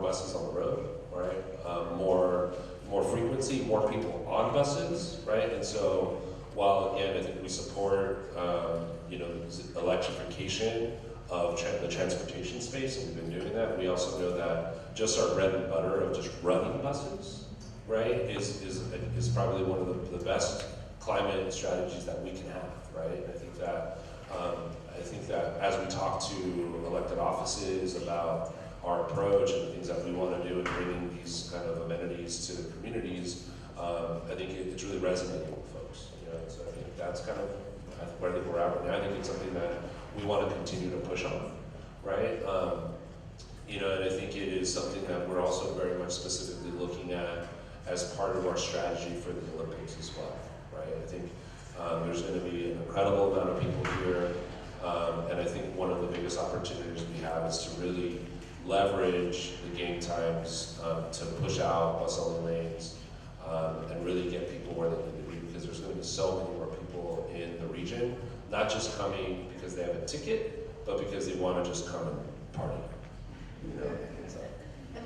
buses on the road, right? More frequency, more people on buses, right? And so while again I think we support electrification of the transportation space, and we've been doing that, we also know that just our bread and butter of just running buses, right, is probably one of the best climate strategies that we can have, right? And I think that as we talk to elected offices about our approach and the things that we want to do in bringing these kind of amenities to the communities, I think it's really resonating with folks. So I think that's kind of where I think we're at right now. I think it's something that we want to continue to push on, right? And I think it is something that we're also very much specifically looking at as part of our strategy for the Olympics as well, right? I think there's going to be an incredible amount of people here, and I think one of the biggest opportunities we have is to really leverage the game times to push out bus-only lanes and really get people where they need to be, because there's going to be so many more people in the region, not just coming because they have a ticket, but because they want to just come and party. So.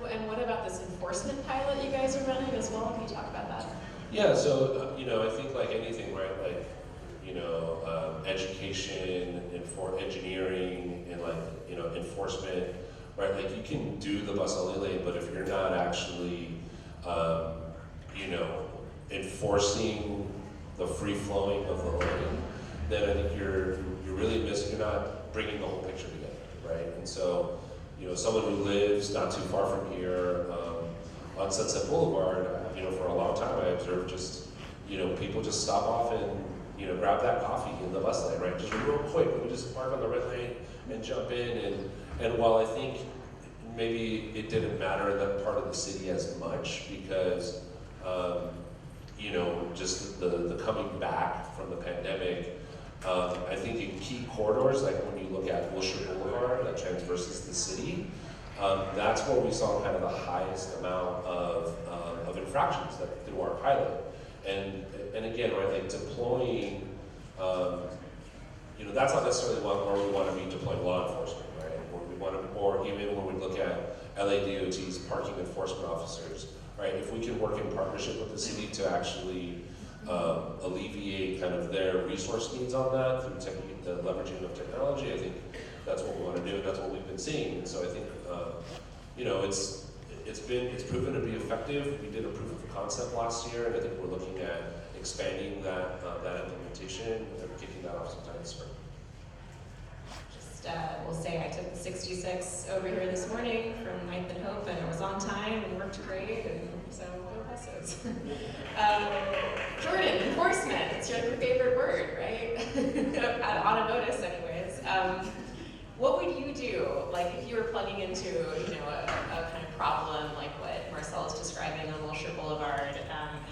And what about this enforcement pilot you guys are running as well? Can you talk about that? Yeah, so I think like anything, right? Like education, engineering, and enforcement, right? Like you can do the bus only lane, but if you're not actually enforcing the free flowing of the lane, then I think you're really missing. You're not bringing the whole picture together, right? And so, someone who lives not too far from here on Sunset Boulevard, for a long time I observed just, people just stop off and grab that coffee in the bus lane, right? Just real quick, we just park on the red lane and jump in. And while I think maybe it didn't matter in that part of the city as much because just the coming back from the pandemic, I think in key corridors, like when you look at Wilshire Boulevard that traverses the city, that's where we saw kind of the highest amount of infractions through our pilot. And again, right, like deploying, that's not necessarily where we want to be deploying law enforcement, right? Or even when we look at LADOT's parking enforcement officers, right? If we can work in partnership with the city to actually alleviate kind of their resource needs on that through the leveraging of technology, I think that's what we want to do, and that's what we've been seeing. And so I think, it's proven to be effective. We did a proof of concept last year, and I think we're looking at expanding that implementation and kicking that off sometime this spring. We'll say I took the 66 over here this morning from 9th and Hope, and it was on time and worked great, and so go buses. Jordan, enforcement, it's your favorite word, right? At Automotus anyways. What would you do, like if you were plugging into, a kind of problem like what Marcel is describing on Wilshire Boulevard?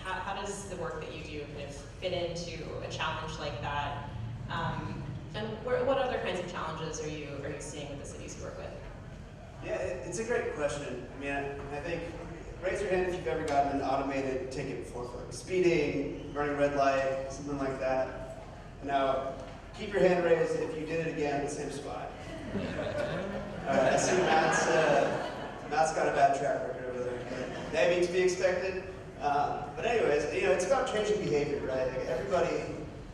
How does the work that you do kind of fit into a challenge like that? And what other kinds of challenges are you seeing with the cities you work with? Yeah, it's a great question. I mean, I think, raise your hand if you've ever gotten an automated ticket before for speeding, running red light, something like that. Now, keep your hand raised if you did it again in the same spot. All right, I see Matt's got a bad track record over there. Maybe to be expected. But anyways, it's about changing behavior, right? Like everybody,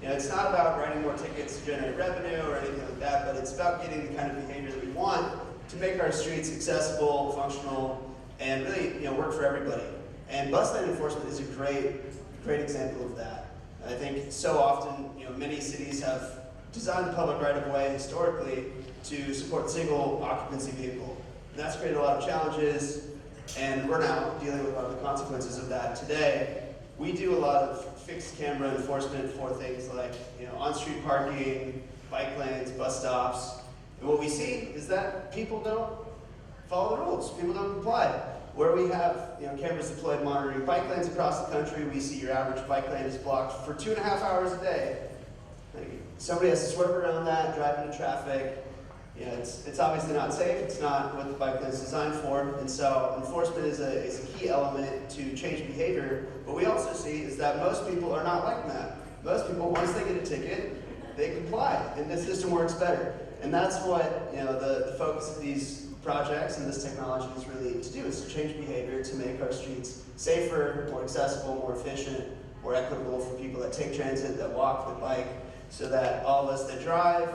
it's not about writing more tickets to generate revenue or anything like that, but it's about getting the kind of behavior that we want to make our streets accessible, functional, and really, work for everybody. And bus lane enforcement is a great example of that. And I think so often, many cities have designed the public right-of-way historically to support single occupancy vehicle. And that's created a lot of challenges, and we're now dealing with a lot of the consequences of that today. We do a lot of fixed camera enforcement for things like, on-street parking, bike lanes, bus stops. And what we see is that people don't follow the rules. People don't comply. Where we have, cameras deployed monitoring bike lanes across the country, we see your average bike lane is blocked for 2.5 hours a day. Somebody has to swerve around that, drive into traffic. It's obviously not safe. It's not what the bike lane is designed for. And so enforcement is a key element to change behavior. What we also see is that most people are not like that. Most people, once they get a ticket, they comply, and the system works better. And that's what the focus of these projects and this technology is really to do, is to change behavior, to make our streets safer, more accessible, more efficient, more equitable for people that take transit, that walk, that bike, so that all of us that drive,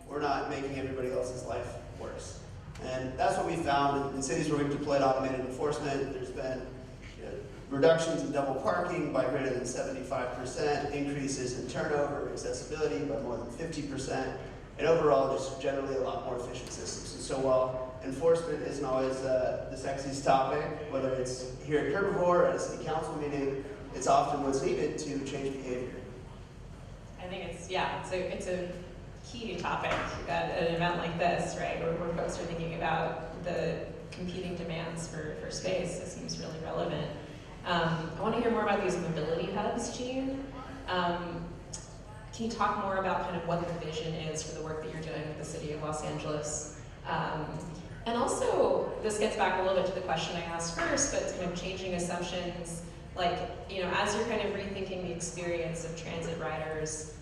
we're not making everybody else's life worse. And that's what we found in cities where we've deployed automated enforcement. There's been reductions in double parking by greater than 75%, increases in turnover, accessibility by more than 50%, and overall just generally a lot more efficient systems. And so while enforcement isn't always the sexiest topic, whether it's here at Herbivore or at a city council meeting, it's often what's needed to change behavior. I think it's a key topic at an event like this, right, where folks are thinking about the competing demands for space. It seems really relevant. I want to hear more about these mobility hubs, Jean. Can you talk more about kind of what the vision is for the work that you're doing with the city of Los Angeles? And also, this gets back a little bit to the question I asked first, but kind of changing assumptions, like, as you're kind of rethinking the experience of transit riders,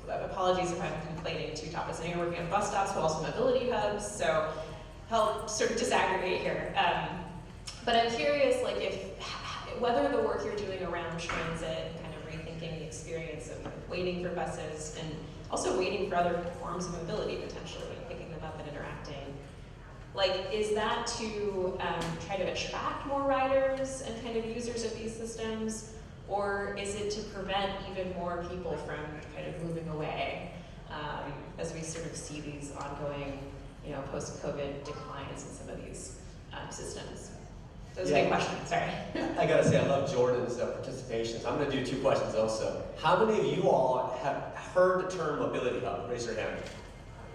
apologies if I'm conflating two topics. I know you're working on bus stops, but also mobility hubs, so help sort of disaggregate here. But I'm curious, like, whether the work you're doing around transit, kind of rethinking the experience of waiting for buses and also waiting for other forms of mobility, potentially, picking them up and interacting. Like, is that to try to attract more riders and kind of users of these systems? Or is it to prevent even more people from kind of moving away as we sort of see these ongoing, post-COVID declines in some of these systems? Those are big questions, sorry. I gotta say, I love Jordan's participations. I'm gonna do two questions also. How many of you all have heard the term mobility hub? Raise your hand.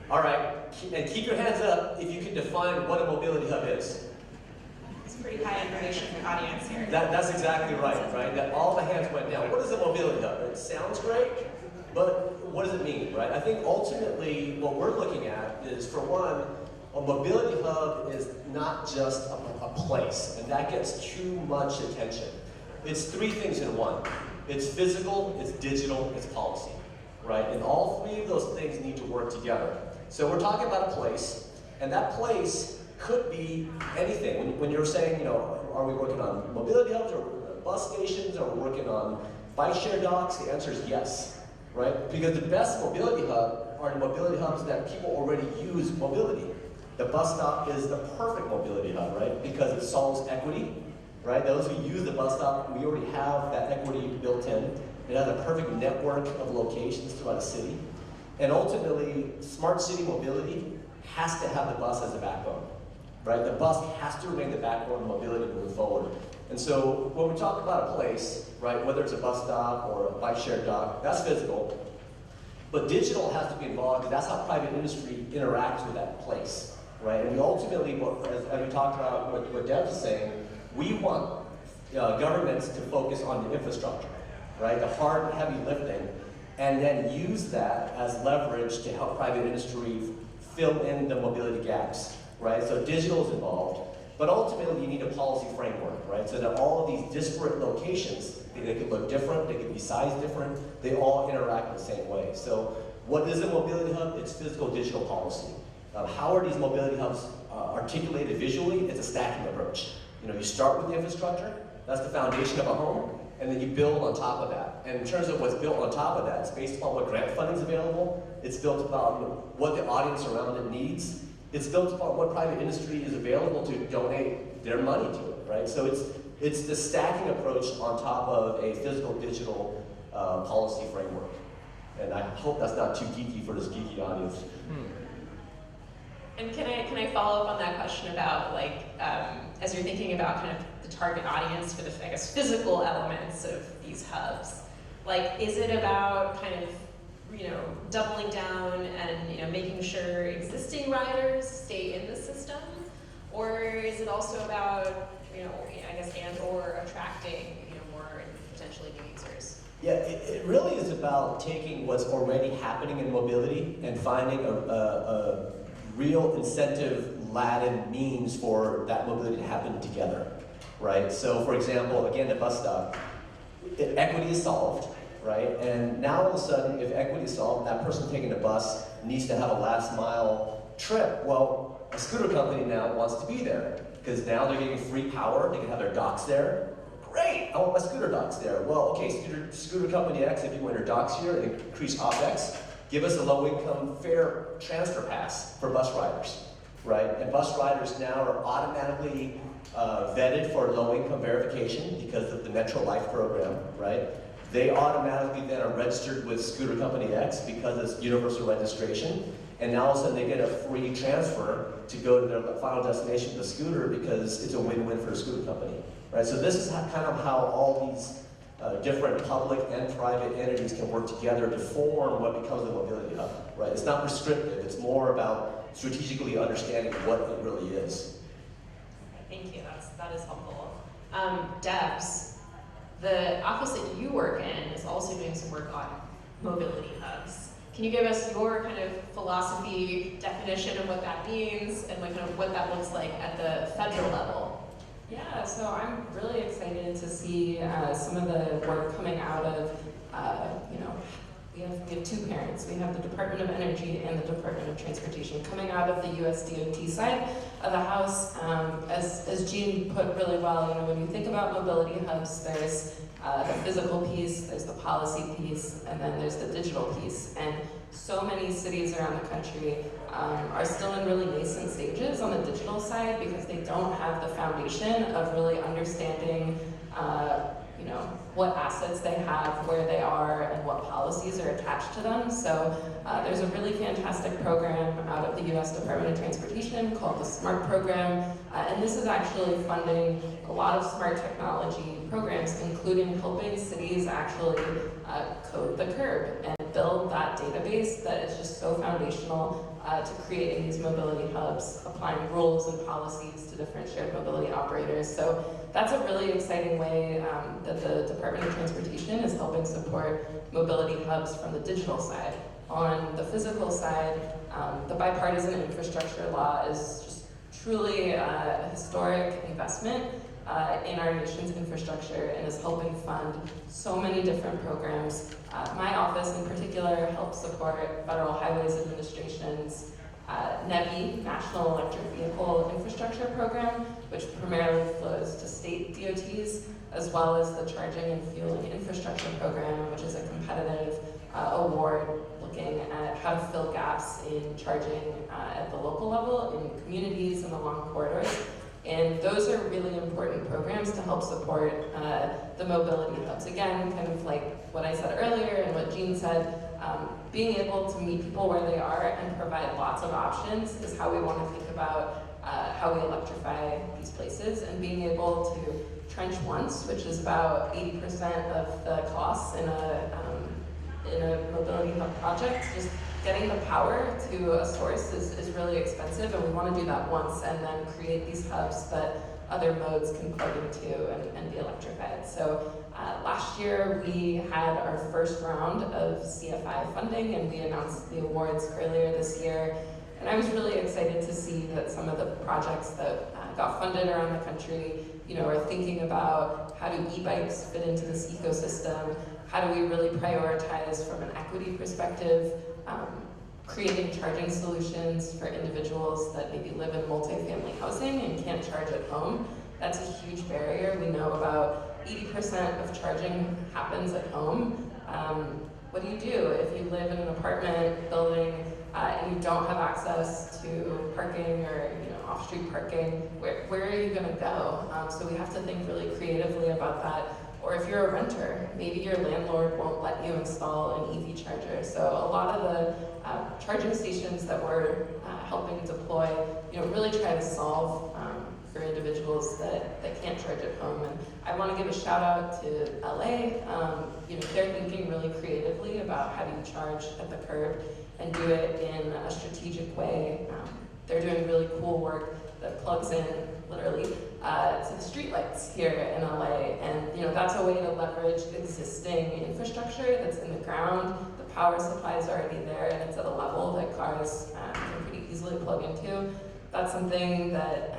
All right, and keep your hands up if you can define what a mobility hub is. It's a pretty high information audience here. That's exactly right? That all the hands went down. What is a mobility hub? It sounds great, but what does it mean, right? I think ultimately what we're looking at is, for one, a mobility hub is not just a place, and that gets too much attention. It's three things in one. It's physical, it's digital, it's policy, right? And all three of those things need to work together. So we're talking about a place, and that place could be anything. When you're saying, are we working on mobility hubs or bus stations, or we're working on bike share docks, the answer is yes, right? Because the best mobility hub are the mobility hubs that people already use mobility. The bus stop is the perfect mobility hub, right? Because it solves equity, right? Those who use the bus stop, we already have that equity built in. It has a perfect network of locations throughout a city. And ultimately, smart city mobility has to have the bus as a backbone, right? The bus has to remain the backbone of mobility moving forward. And so when we talk about a place, right, whether it's a bus stop or a bike share dock, that's physical. But digital has to be involved, because that's how private industry interacts with that place. Right, and we ultimately, as we talked about what Debs is saying, we want governments to focus on the infrastructure, right, the hard, heavy lifting, and then use that as leverage to help private industry fill in the mobility gaps, right? So digital is involved, but ultimately you need a policy framework, right? So that all of these disparate locations, they could look different, they could be sized different, they all interact in the same way. So what is a mobility hub? It's physical digital policy. How are these mobility hubs articulated visually? It's a stacking approach. You start with the infrastructure, that's the foundation of a home, and then you build on top of that. And in terms of what's built on top of that, it's based upon what grant funding is available, it's built upon what the audience around it needs, it's built upon what private industry is available to donate their money to it, right? So it's the stacking approach on top of a physical digital policy framework. And I hope that's not too geeky for this geeky audience. And can I follow up on that question about, like, as you're thinking about kind of the target audience for the, I guess, physical elements of these hubs, like, is it about kind of, doubling down and, making sure existing riders stay in the system? Or is it also about, I guess, and/or attracting, more potentially new users? Yeah, it really is about taking what's already happening in mobility and finding a real incentive-laden means for that mobility to happen together, right? So for example, again, the bus stop, equity is solved, right? And now all of a sudden, if equity is solved, that person taking the bus needs to have a last mile trip. Well, a scooter company now wants to be there because now they're getting free power. They can have their docks there. Great, I want my scooter docks there. Well, okay, scooter company X, if you want your docks here and increase OpEx, give us a low-income fare transfer pass for bus riders, right? And bus riders now are automatically vetted for low-income verification because of the Metro Life program, right? They automatically then are registered with scooter company X because it's universal registration. And now all of a sudden they get a free transfer to go to their final destination with a scooter because it's a win-win for a scooter company, right? So this is kind of how all these different public and private entities can work together to form what becomes a mobility hub, right? It's not prescriptive, it's more about strategically understanding what it really is. Thank you, that is helpful. Debs, the office that you work in is also doing some work on mobility hubs. Can you give us your kind of philosophy, definition of what that means, and like kind of what that looks like at the federal level? Yeah, so I'm really excited to see some of the work coming out of, we have two parents. We have the Department of Energy and the Department of Transportation coming out of the US DOT side of the house. As Jean put really well, when you think about mobility hubs, there's the physical piece, there's the policy piece, and then there's the digital piece. And so many cities around the country are still in really nascent stages on the digital side because they don't have the foundation of really understanding what assets they have, where they are, and what policies are attached to them. So there's a really fantastic program out of the US Department of Transportation called the SMART program. And this is actually funding a lot of smart technology programs, including helping cities actually code the curb and build that database that is just so foundational to creating these mobility hubs, applying rules and policies to different shared mobility operators. So that's a really exciting way that the Department of Transportation is helping support mobility hubs from the digital side. On the physical side, the bipartisan infrastructure law is just truly a historic investment in our nation's infrastructure and is helping fund so many different programs. My office in particular helps support Federal Highways Administration's NEVI, National Electric Vehicle Infrastructure Program, which primarily flows to state DOTs, as well as the Charging and Fueling Infrastructure Program, which is a competitive award looking at how to fill gaps in charging at the local level in communities and along corridors. And those are really important programs to help support the mobility hubs. Again, kind of like what I said earlier and what Jean said, being able to meet people where they are and provide lots of options is how we want to think about how we electrify these places, and being able to trench once, which is about 80% of the costs in a mobility hub project. Just getting the power to a source is really expensive, and we want to do that once and then create these hubs that other modes can plug into and be electrified. So last year we had our first round of CFI funding, and we announced the awards earlier this year. And I was really excited to see that some of the projects that got funded around the country, are thinking about how do e-bikes fit into this ecosystem, how do we really prioritize from an equity perspective, creating charging solutions for individuals that maybe live in multifamily housing and can't charge at home. That's a huge barrier. We know about 80% of charging happens at home. What do you do if you live in an apartment building and you don't have access to parking or off-street parking? Where are you going to go? So we have to think really creatively about that. Or if you're a renter, maybe your landlord won't let you install an EV charger. So a lot of the charging stations that we're helping deploy, really try to solve for individuals that can't charge at home. And I want to give a shout out to LA. They're thinking really creatively about how do you charge at the curb and do it in a strategic way. They're doing really cool work that plugs in literally to the streetlights here in LA, and that's a way to leverage existing infrastructure that's in the ground. The power supply is already there, and it's at a level that cars can pretty easily plug into. That's something that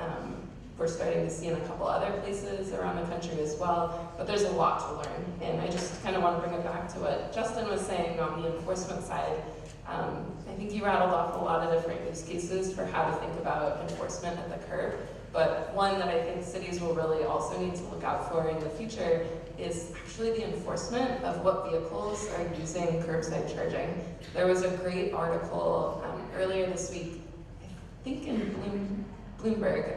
we're starting to see in a couple other places around the country as well, but there's a lot to learn. And I just kind of want to bring it back to what Justin was saying on the enforcement side. I think you rattled off a lot of different use cases for how to think about enforcement at the curb, but one that I think cities will really also need to look out for in the future is actually the enforcement of what vehicles are using curbside charging. There was a great article earlier this week, I think in Bloomberg,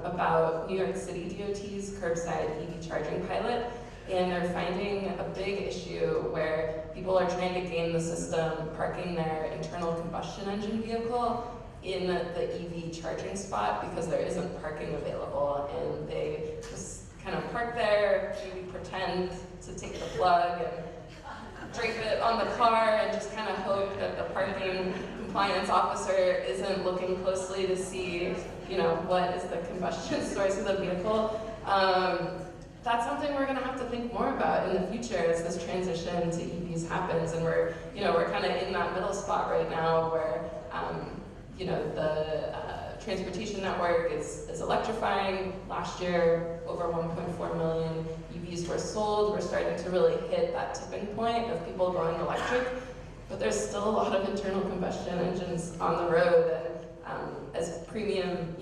about New York City DOT's curbside EV charging pilot, and they're finding a big issue where people are trying to game the system, parking their internal combustion engine vehicle in the EV charging spot because there isn't parking available, and they just kind of park there, maybe pretend to take the plug and drape it on the car and just kind of hope that the parking compliance officer isn't looking closely to see, what is the combustion source of the vehicle. That's something we're going to have to think more about in the future as this transition to EVs happens, and we're kind of in that middle spot right now where, the transportation network is electrifying. Last year, over 1.4 million EVs were sold. We're starting to really hit that tipping point of people going electric, but there's still a lot of internal combustion engines on the road, and as premium,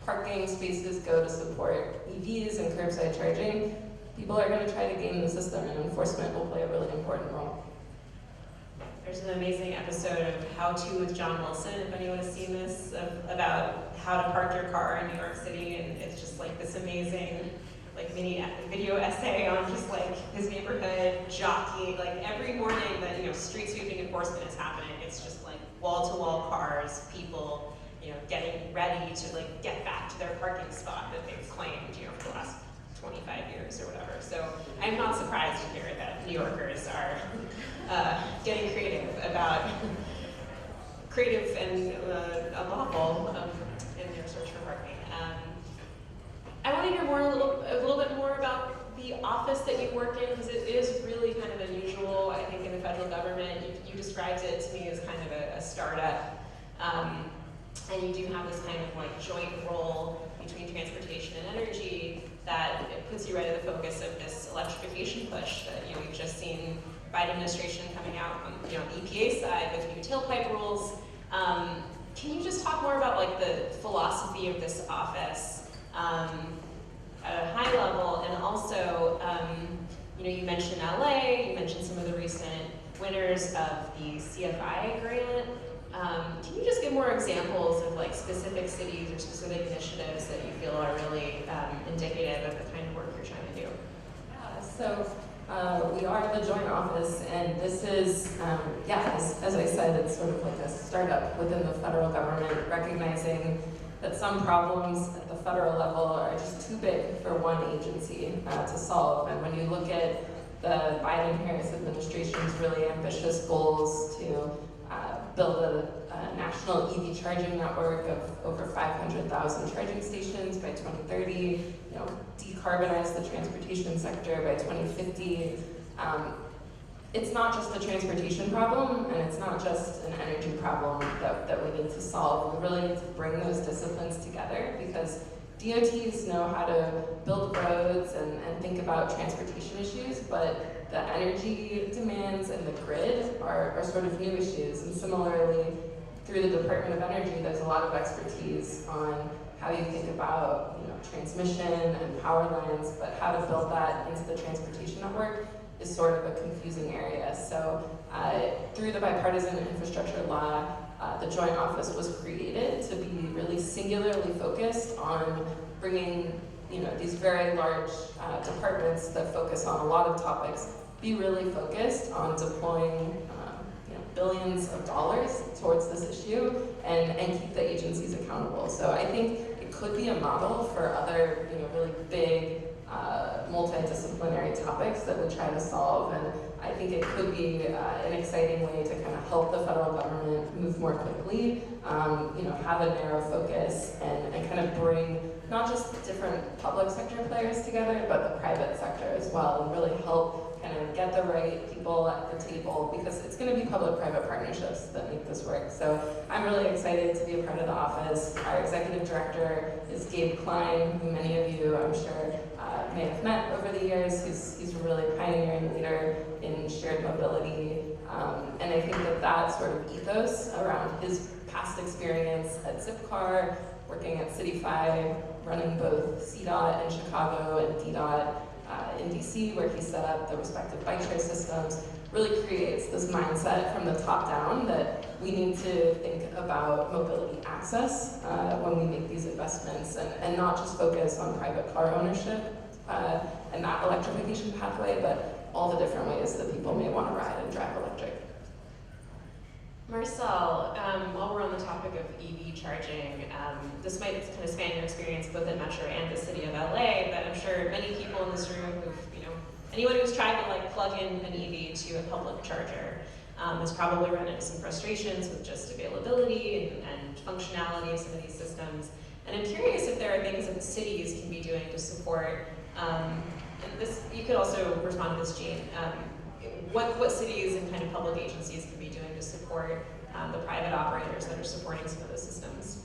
parking spaces go to support EVs and curbside charging, people are going to try to game the system, and enforcement will play a really important role. There's an amazing episode of How To with John Wilson, if anyone has seen this, about how to park your car in New York City, and it's just like this amazing mini video essay on just his neighborhood jockeying, every morning that street sweeping enforcement is happening, it's just wall-to-wall cars, people getting ready to get back to their parking spot that they've claimed for the last 25 years or whatever. So I'm not surprised to hear that New Yorkers are getting creative and unlawful in their search for parking. I want to hear a little bit more about the office that you work in, because it is really kind of unusual, I think, in the federal government. You described it to me as kind of a startup. And you do have this kind of joint role between transportation and energy that it puts you right at the focus of this electrification push that we've just seen Biden administration coming out on the EPA side with new tailpipe rules. Can you just talk more about the philosophy of this office at a high level, and also you mentioned LA, you mentioned some of the recent winners of the CFI grant. Can you just give more examples of specific cities or specific initiatives that you feel are really indicative of the kind of work you're trying to do? Yeah, so we are the joint office, and this is, as I said, it's sort of like a startup within the federal government, recognizing that some problems at the federal level are just too big for one agency to solve. And when you look at the Biden-Harris administration's really ambitious goals to build a national EV charging network of over 500,000 charging stations by 2030, decarbonize the transportation sector by 2050. It's not just a transportation problem, and it's not just an energy problem that we need to solve. We really need to bring those disciplines together, because DOTs know how to build roads and think about transportation issues, but the energy demands and the grid are sort of new issues. And similarly, through the Department of Energy, there's a lot of expertise on how you think about transmission and power lines, but how to build that into the transportation network is sort of a confusing area. So through the bipartisan infrastructure law, the Joint Office was created to be really singularly focused on bringing these very large departments that focus on a lot of topics, be really focused on deploying billions of dollars towards this issue and keep the agencies accountable. So I think it could be a model for other really big multidisciplinary topics that we try to solve, and I think it could be an exciting way to kind of help the federal government move more quickly, have a narrow focus, and kind of bring not just different public sector players together, but the private sector as well, and really help kind of get the right people at the table, because it's going to be public-private partnerships that make this work. So I'm really excited to be a part of the office. Our executive director is Gabe Klein, who many of you, I'm sure, may have met over the years. He's a really pioneering leader in shared mobility. And I think that sort of ethos around his past experience at Zipcar, working at City 5, running both CDOT in Chicago and DDOT in DC, where he set up the respective bike share systems, really creates this mindset from the top down that we need to think about mobility access when we make these investments, and not just focus on private car ownership and that electrification pathway, but all the different ways that people may want to ride and drive electric. Marcel, while we're on the topic of EV charging, this might kind of span your experience both in Metro and the city of LA, but I'm sure many people in this room anyone who's tried to like plug in an EV to a public charger has probably run into some frustrations with just availability and functionality of some of these systems. And I'm curious if there are things that cities can be doing to support, and this, you could also respond to this, Jean, what cities and kind of public agencies can be doing to support the private operators that are supporting some of those systems?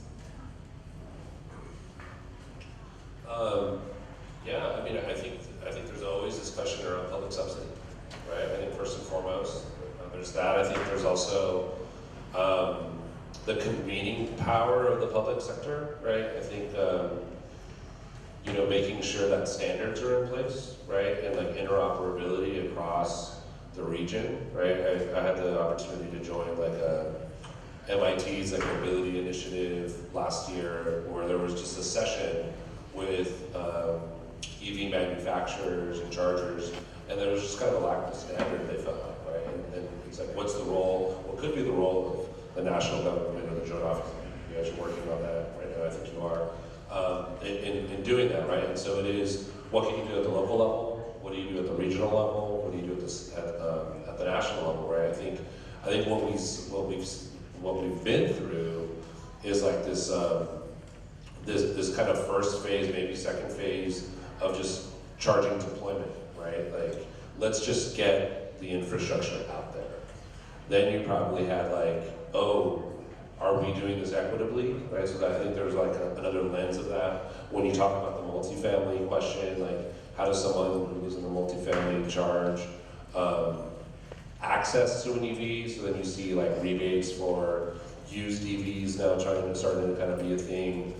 Yeah, I mean, I think there's always discussion around public subsidy, right? I think first and foremost, there's that. I think there's also the convening power of the public sector, right? I think making sure that standards are in place, right, and like interoperability across the region, right? I had the opportunity to join like MIT's like mobility initiative last year, where there was just a session with EV manufacturers and chargers, and there was just kind of a lack of standard, they felt like, right? And it's like, what's the role, what could be the role of the national government or the joint office? You guys are working on that right now, I think you are, in doing that, right? And so it is, what can you do at the local level? What do you do at the regional level? What do you do at the national level, right? I think what we've been through is like this this kind of first phase, maybe second phase of just charging deployment, right? Like, let's just get the infrastructure out there. Then you probably had like, oh, are we doing this equitably, right? So that, I think there's like another lens of that. When you talk about the multifamily question, like how does someone who lives in a multifamily charge access to an EV? So then you see like rebates for used EVs now starting to kind of be a thing.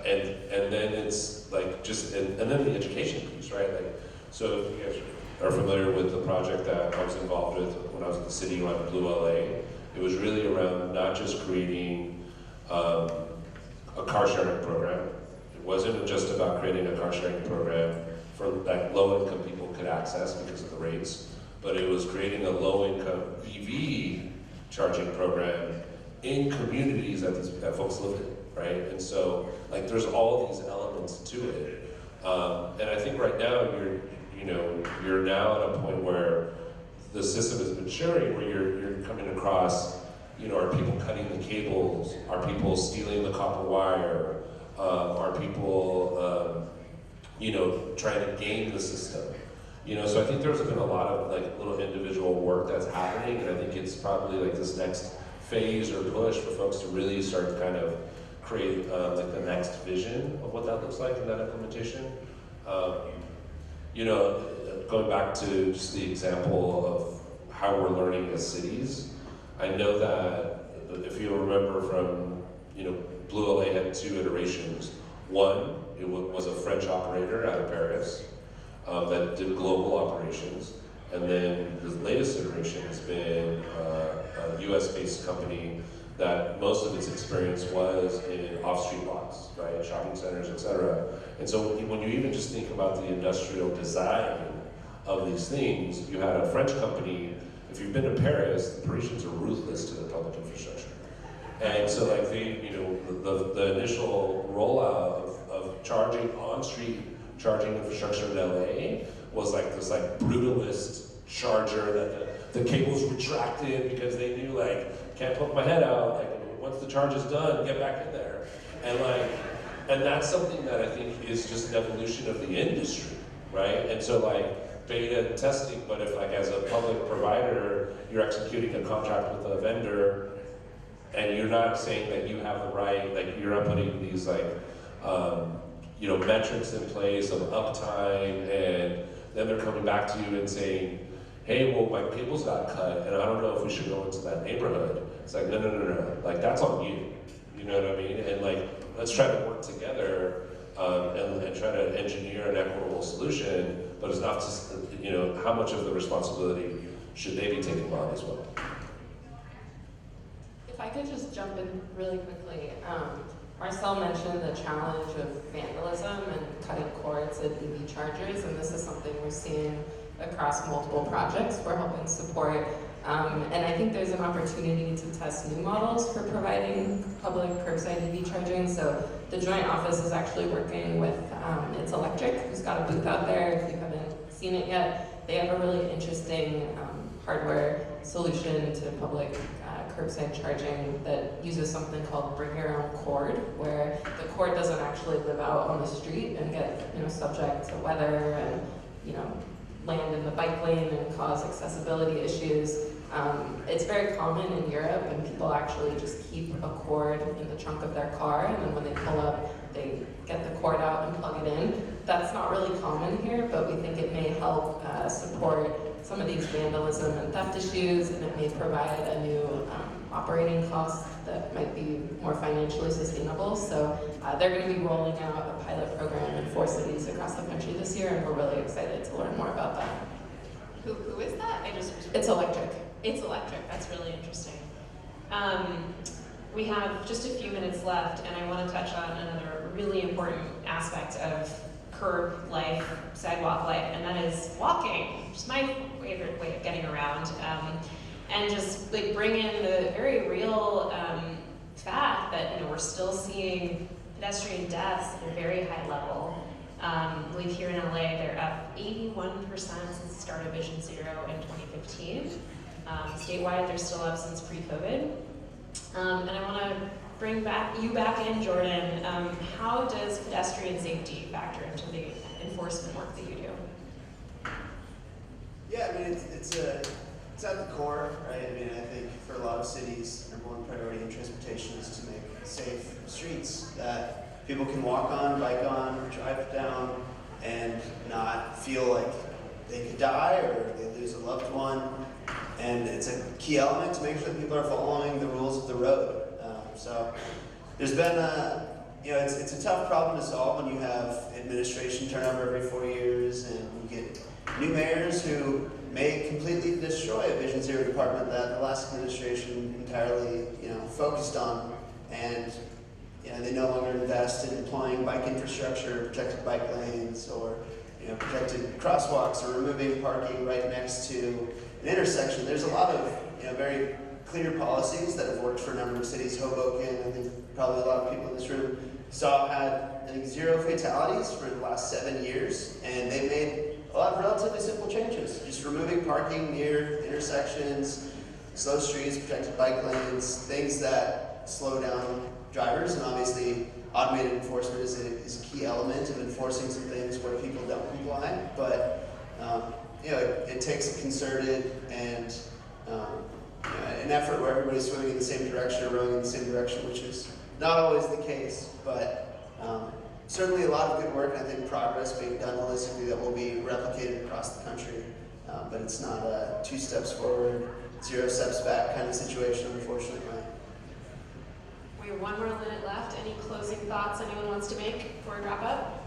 And then it's like just, and then the education piece, right? Like, so if you guys are familiar with the project that I was involved with when I was at the city around Blue LA, it was really around not just creating a car sharing program. It wasn't just about creating a car sharing program for that low income people could access because of the rates, but it was creating a low income EV charging program in communities that folks live in, right? And so, like, there's all these elements to it. And I think right now you're now at a point where the system is maturing, where you're coming across, are people cutting the cables? Are people stealing the copper wire? Are people, trying to game the system? So I think there's been a lot of like little individual work that's happening, and I think it's probably like this next phase or push for folks to really start to kind of create like the next vision of what that looks like in that implementation. Going back to just the example of how we're learning as cities, I know that if you remember from, Blue LA had 2 iterations. One, it was a French operator out of Paris that did global operations. And then the latest iteration has been a US-based company that most of its experience was in off-street lots, right, shopping centers, et cetera. And so when you even just think about the industrial design of these things, you had a French company. If you've been to Paris, the Parisians are ruthless to their public infrastructure. And so like the initial rollout of charging on-street charging infrastructure in LA was like this like brutalist charger that the cables retracted because they knew like, can't poke my head out, like once the charge is done, get back in there. And that's something that I think is just an evolution of the industry, right? And so like beta testing, but if like as a public provider, you're executing a contract with a vendor and you're not saying that you have the right, like you're not putting these like, metrics in place of uptime, and then they're coming back to you and saying, hey, well, my cables got cut, and I don't know if we should go into that neighborhood. It's like, no, like, that's on you. You know what I mean? And like, let's try to work together and try to engineer an equitable solution, but it's not just, how much of the responsibility should they be taking on as well? If I could just jump in really quickly. Marcel mentioned the challenge of vandalism and cutting cords at EV chargers, and this is something we're seeing across multiple projects we're helping support. And I think there's an opportunity to test new models for providing public curbside EV charging. So the Joint Office is actually working with It's Electric, who's got a booth out there. If you haven't seen it yet, they have a really interesting hardware solution to public curbside charging that uses something called bring your own cord, where the cord doesn't actually live out on the street and get subject to weather and land in the bike lane and cause accessibility issues. It's very common in Europe, and people actually just keep a cord in the trunk of their car, and then when they pull up, they get the cord out and plug it in. That's not really common here, but we think it may help support some of these vandalism and theft issues, and it may provide a new operating cost that might be more financially sustainable. So they're going to be rolling out a pilot program in 4 cities across the country this year, and we're really excited to learn more about that. Who is that? It's Electric. It's Electric. That's really interesting. We have just a few minutes left, and I want to touch on another really important aspect of curb life, sidewalk life, and that is walking, which is my favorite way of getting around. And just like bring in the very real fact that we're still seeing pedestrian deaths at a very high level. I believe here in LA they're up 81% since the start of Vision Zero in 2015. Statewide they're still up since pre-COVID. And I want to bring you back in, Jordan. How does pedestrian safety factor into the enforcement work that you do? Yeah, I mean, it's at the core, right? I mean, I think for a lot of cities, number one priority in transportation is to make safe streets that people can walk on, bike on, drive down, and not feel like they could die or they lose a loved one. And it's a key element to make sure that people are following the rules of the road. So there's been it's a tough problem to solve when you have administration turnover every 4 years and you get new mayors who may completely destroy a Vision Zero department that the last administration entirely focused on, and they no longer invest in deploying bike infrastructure, protected bike lanes, or protected crosswalks, or removing parking right next to an intersection. There's a lot of very clear policies that have worked for a number of cities. Hoboken, I think probably a lot of people in this room had, I think, 0 fatalities for the last 7 years, and they made a lot of relatively simple changes. Just removing parking near intersections, slow streets, protected bike lanes, things that slow down drivers, and obviously automated enforcement is a key element of enforcing some things where people don't comply, but it takes a concerted and an effort where everybody's swimming in the same direction or rowing in the same direction, which is not always the case, but certainly a lot of good work, and I think progress being done holistically that will be replicated across the country. But it's not a 2 steps forward, 0 steps back kind of situation, unfortunately. We have 1 more minute left. Any closing thoughts anyone wants to make before we wrap up?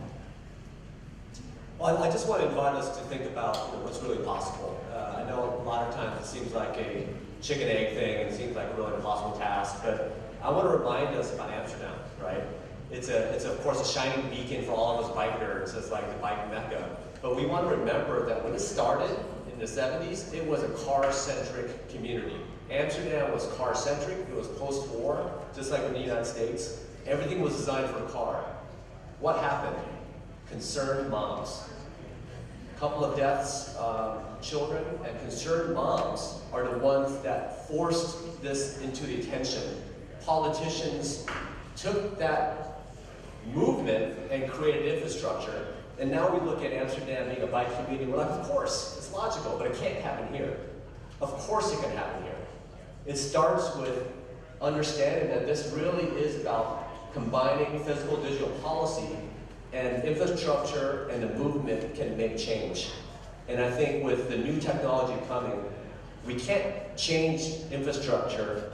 Well, I just want to invite us to think about what's really possible. I know a lot of times it seems like a chicken egg thing, and it seems like a really impossible task, but I want to remind us about Amsterdam, right? It's of course a shining beacon for all of us bike nerds. It's like the bike mecca. But we want to remember that when it started in the 70s, it was a car-centric community. Amsterdam was car-centric. It was post-war, just like in the United States. Everything was designed for a car. What happened? Concerned moms. A couple of deaths, children, and concerned moms are the ones that forced this into the attention. Politicians took that movement and created infrastructure, and now we look at Amsterdam being a bike community. We're like, of course, it's logical, but it can't happen here. Of course it can happen here. It starts with understanding that this really is about combining physical digital policy and infrastructure and the movement can make change. And I think with the new technology coming, we can't change infrastructure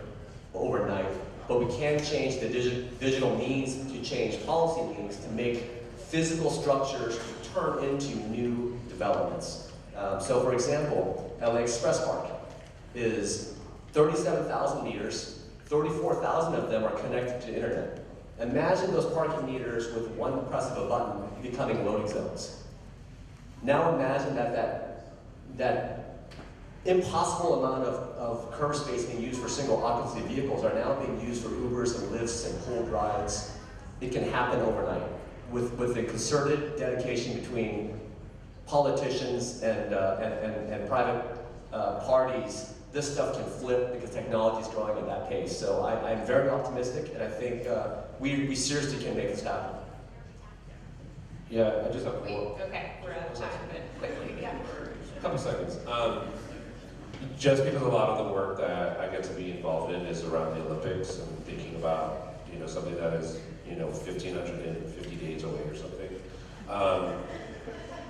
overnight, but we can change the digital means to change policy means to make physical structures turn into new developments. So for example, LA Express Park is 37,000 meters, 34,000 of them are connected to the internet. Imagine those parking meters with one press of a button becoming loading zones. Now imagine that impossible amount of curb space being used for single occupancy vehicles are now being used for Ubers and Lyfts and pooled rides. It can happen overnight with a concerted dedication between politicians and private parties. This stuff can flip because technology is growing at that pace. So I'm very optimistic, and I think we seriously can make this happen. Yeah, I just have Wait, okay, we're out of time, but quickly, yeah. a couple seconds. Just because a lot of the work that I get to be involved in is around the Olympics and thinking about, something that is, 1,550 days away or something.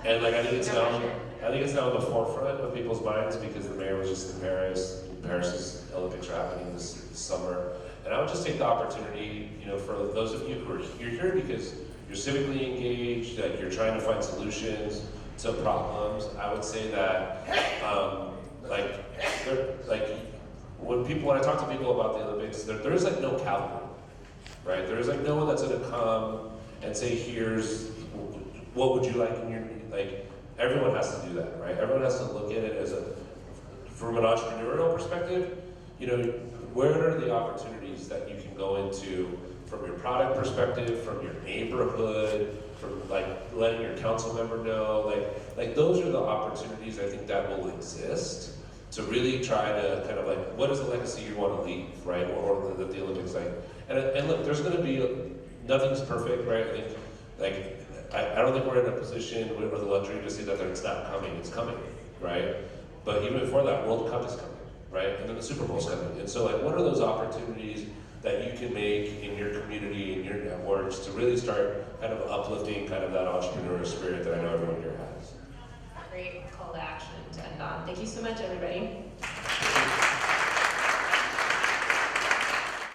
And like, I think it's now in the forefront of people's minds because the mayor was just in Paris. Paris's Olympics are happening this summer. And I would just take the opportunity, for those of you who are here because you're civically engaged, like you're trying to find solutions to problems. I would say that, when I talk to people about the Olympics, there is like no cavalry, right? There is like no one that's going to come and say, here's what would you like in your, everyone has to do that, right? Everyone has to look at it from an entrepreneurial perspective, where are the opportunities that you can go into from your product perspective, from your neighborhood, from letting your council member know, those are the opportunities I think that will exist to really try to kind of what is the legacy you want to leave, right? Or that the Olympics and look, there's going to be, nothing's perfect, right? I don't think we're in a position where the luxury to say that it's not coming, it's coming, right? But even before that, World Cup is coming, right? And then the Super Bowl's coming. And so what are those opportunities that you can make in your community, in your networks, to really start kind of uplifting kind of that entrepreneurial spirit that I know everyone here has? Great call to action to end on. Thank you so much, everybody.